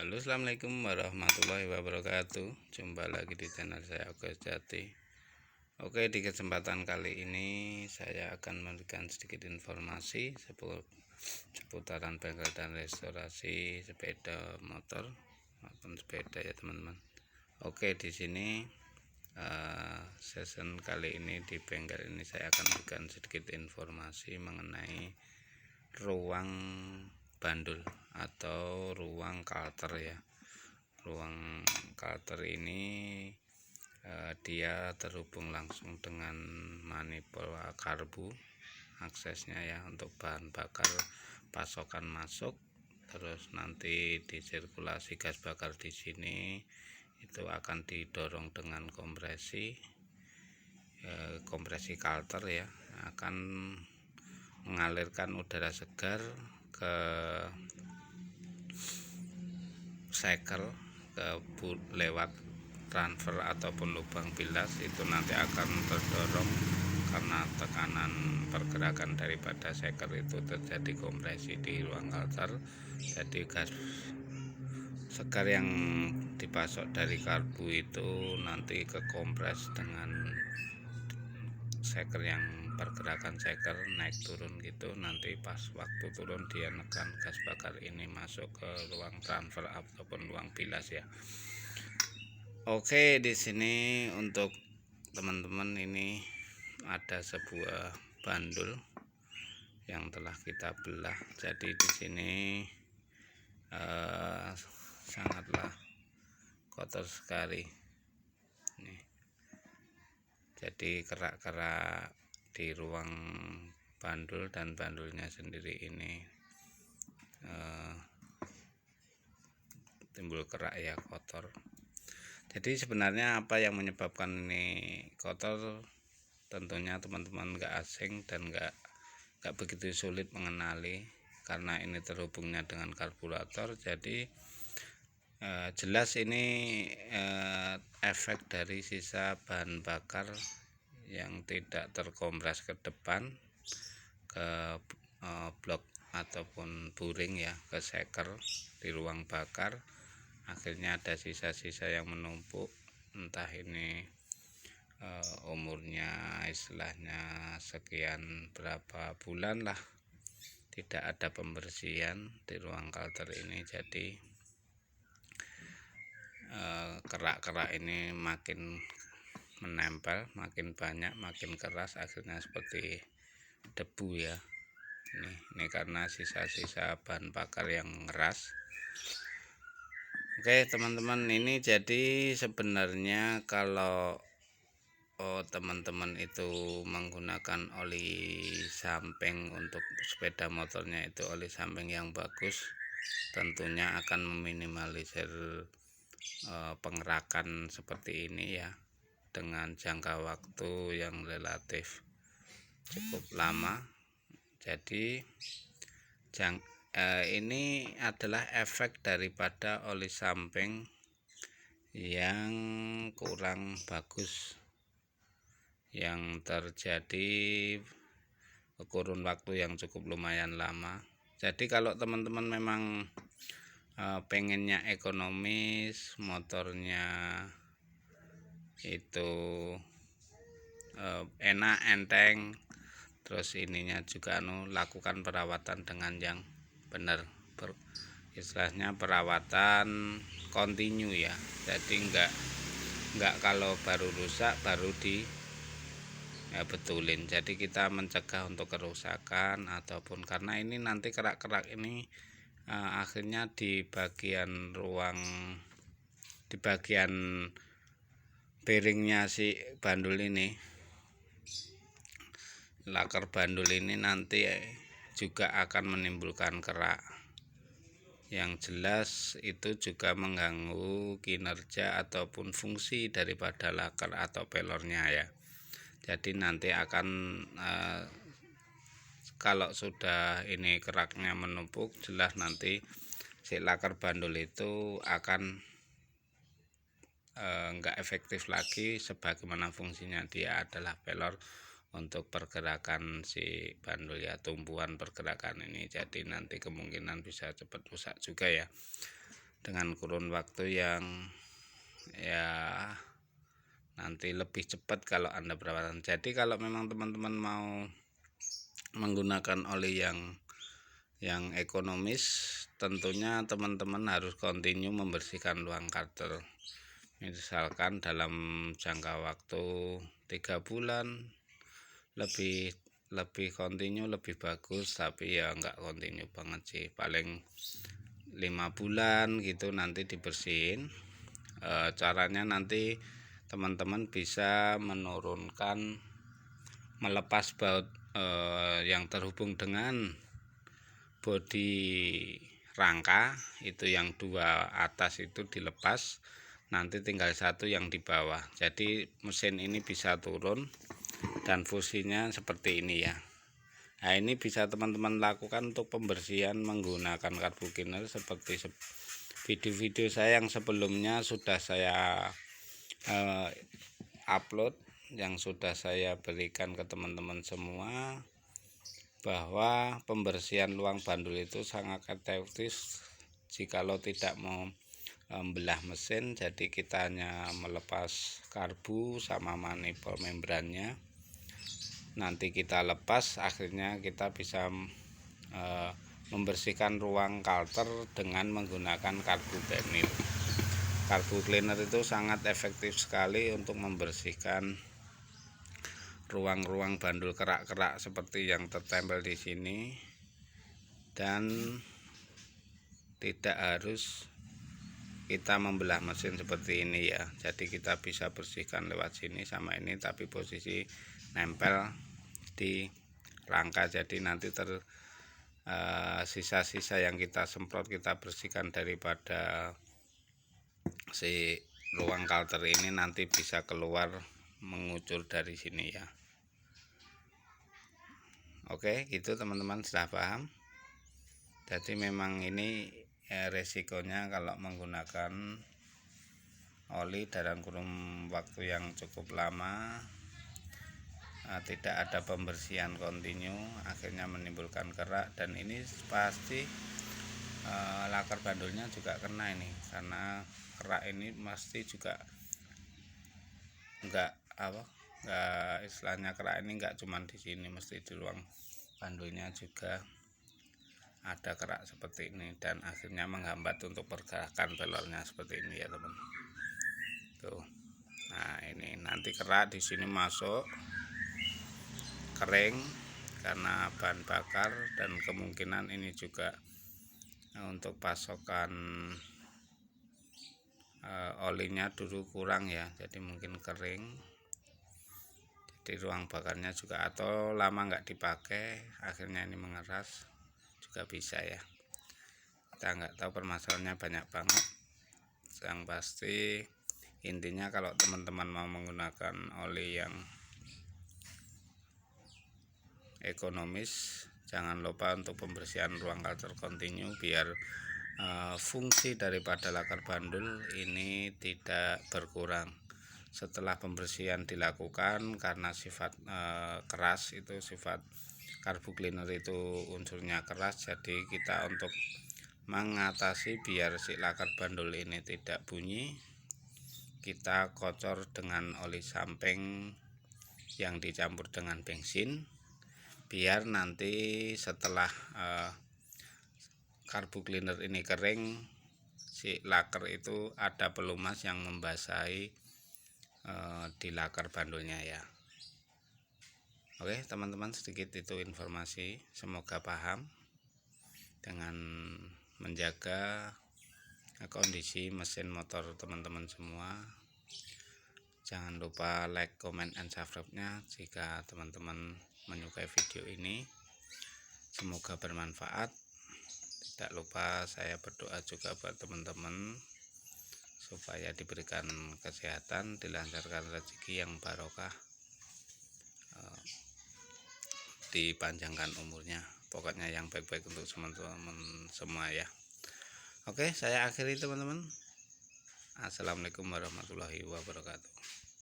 Halo, assalamualaikum warahmatullahi wabarakatuh. Jumpa lagi di channel saya Oke Jati. Oke, di kesempatan kali ini saya akan memberikan sedikit informasi seputaran bengkel dan restorasi sepeda motor maupun sepeda ya teman-teman. Oke, di sini season kali ini di bengkel ini saya akan memberikan sedikit informasi mengenai ruang bandul atau ruang kalter ya. Ruang kalter ini dia terhubung langsung dengan manifold karbu aksesnya ya, untuk bahan bakar pasokan masuk, terus nanti disirkulasi gas bakar di sini itu akan didorong dengan kompresi kalter ya, akan mengalirkan udara segar ke cycle lewat transfer ataupun lubang bilas. Itu nanti akan terdorong karena tekanan pergerakan daripada cycle itu terjadi kompresi di ruang kalter. Jadi gas segar yang dipasok dari karbu itu nanti kekompres dengan cycle yang pergerakan cycle naik turun gitu. Nanti pas waktu turun dia nekan gas bakar ini masuk ke ruang transfer ataupun ruang bilas ya. Oke, di sini untuk teman-teman ini ada sebuah bandul yang telah kita belah. Jadi di sini sangatlah kotor sekali. Nih. Jadi kerak-kerak di ruang bandul dan bandulnya sendiri ini timbul kerak ya, kotor. Jadi sebenarnya apa yang menyebabkan ini kotor, tentunya teman-teman nggak asing dan nggak begitu sulit mengenali, karena ini terhubungnya dengan karburator. Jadi jelas ini efek dari sisa bahan bakar yang tidak terkompres ke depan ke blok ataupun buring ya, ke seker di ruang bakar. Akhirnya ada sisa-sisa yang menumpuk, entah ini umurnya istilahnya sekian berapa bulan lah tidak ada pembersihan di ruang kalter ini. Jadi kerak-kerak ini makin menempel, makin banyak, makin keras, akhirnya seperti debu ya. Ini karena sisa-sisa bahan bakar yang keras. Oke teman-teman, ini jadi sebenarnya kalau teman-teman itu menggunakan oli samping untuk sepeda motornya, itu oli samping yang bagus, tentunya akan meminimalisir pengerakan seperti ini ya, dengan jangka waktu yang relatif cukup lama. Jadi ini adalah efek daripada oli samping yang kurang bagus yang terjadi kurun waktu yang cukup lumayan lama. Jadi kalau teman-teman memang pengennya ekonomis, motornya itu enak, enteng, terus ininya juga lakukan perawatan dengan yang benar, istilahnya perawatan kontinu ya. Jadi enggak kalau baru rusak baru betulin. Jadi kita mencegah untuk kerusakan, ataupun karena ini nanti kerak-kerak ini akhirnya di bagian bearingnya si bandul ini, laker bandul ini nanti juga akan menimbulkan kerak. Yang jelas itu juga mengganggu kinerja ataupun fungsi daripada laker atau pelornya ya. Jadi nanti akan kalau sudah ini keraknya menumpuk, jelas nanti si laker bandul itu akan enggak efektif lagi, sebagaimana fungsinya dia adalah pelor untuk pergerakan si bandul ya, tumpuan pergerakan ini. Jadi nanti kemungkinan bisa cepat rusak juga ya. dengan kurun waktu yang ya nanti lebih cepat kalau Anda perawatan. Jadi kalau memang teman-teman mau menggunakan oli yang ekonomis, tentunya teman-teman harus continue membersihkan ruang karter. Misalkan dalam jangka waktu 3 bulan lebih continue lebih bagus, tapi ya enggak continue banget sih, paling 5 bulan gitu nanti dibersihin. Caranya nanti teman-teman bisa menurunkan, melepas baut yang terhubung dengan bodi rangka itu, yang 2 atas itu dilepas, nanti tinggal 1 yang di bawah. Jadi mesin ini bisa turun dan fungsinya seperti ini ya. Nah, ini bisa teman-teman lakukan untuk pembersihan menggunakan karbu cleaner seperti video-video saya yang sebelumnya sudah saya upload, yang sudah saya berikan ke teman-teman semua, bahwa pembersihan luang bandul itu sangat efektif jikalau tidak mau membelah mesin. Jadi kita hanya melepas karbu sama manifold membrannya, nanti kita lepas, akhirnya kita bisa membersihkan ruang karter dengan menggunakan karbu cleaner. Karbu cleaner itu sangat efektif sekali untuk membersihkan ruang-ruang bandul kerak-kerak seperti yang tertempel di sini, dan tidak harus kita membelah mesin seperti ini ya. Jadi kita bisa bersihkan lewat sini sama ini, tapi posisi nempel di rangka. Jadi nanti sisa-sisa yang kita semprot kita bersihkan daripada si ruang kalter ini, nanti bisa keluar mengucur dari sini ya. Oke, gitu teman-teman, sudah paham. Jadi memang ini resikonya kalau menggunakan oli dalam kurun waktu yang cukup lama, tidak ada pembersihan kontinu, akhirnya menimbulkan kerak. Dan ini pasti lakar bandulnya juga kena ini, karena kerak ini pasti juga enggak istilahnya, kerak ini enggak cuman di sini, mesti di ruang bandulnya juga ada kerak seperti ini, dan akhirnya menghambat untuk pergerakan pelornya seperti ini ya teman. Tuh. Nah, ini nanti kerak di sini masuk kering karena bahan bakar, dan kemungkinan ini juga untuk pasokan olinya dulu kurang ya, jadi mungkin kering, jadi ruang bakarnya juga, atau lama nggak dipakai akhirnya ini mengeras juga bisa ya. Kita nggak tahu, permasalahannya banyak banget. Yang pasti intinya kalau teman-teman mau menggunakan oli yang ekonomis, jangan lupa untuk pembersihan ruang kalter kontinu, biar fungsi daripada lakar bandul ini tidak berkurang. Setelah pembersihan dilakukan, karena sifat keras itu, sifat karbu cleaner itu unsurnya keras, jadi kita untuk mengatasi biar si lakar bandul ini tidak bunyi, kita kocor dengan oli samping yang dicampur dengan bensin, biar nanti setelah karbu cleaner ini kering, si lakar itu ada pelumas yang membasahi di lakar bandulnya ya. Oke teman-teman, sedikit itu informasi, semoga paham dengan menjaga kondisi mesin motor teman-teman semua. Jangan lupa like, comment, and subscribe-nya jika teman-teman menyukai video ini. Semoga bermanfaat. Tidak lupa saya berdoa juga buat teman-teman supaya diberikan kesehatan, dilancarkan rezeki yang barokah, dipanjangkan umurnya. Pokoknya yang baik-baik untuk teman-teman semua ya. Oke, saya akhiri teman-teman. Assalamualaikum warahmatullahi wabarakatuh.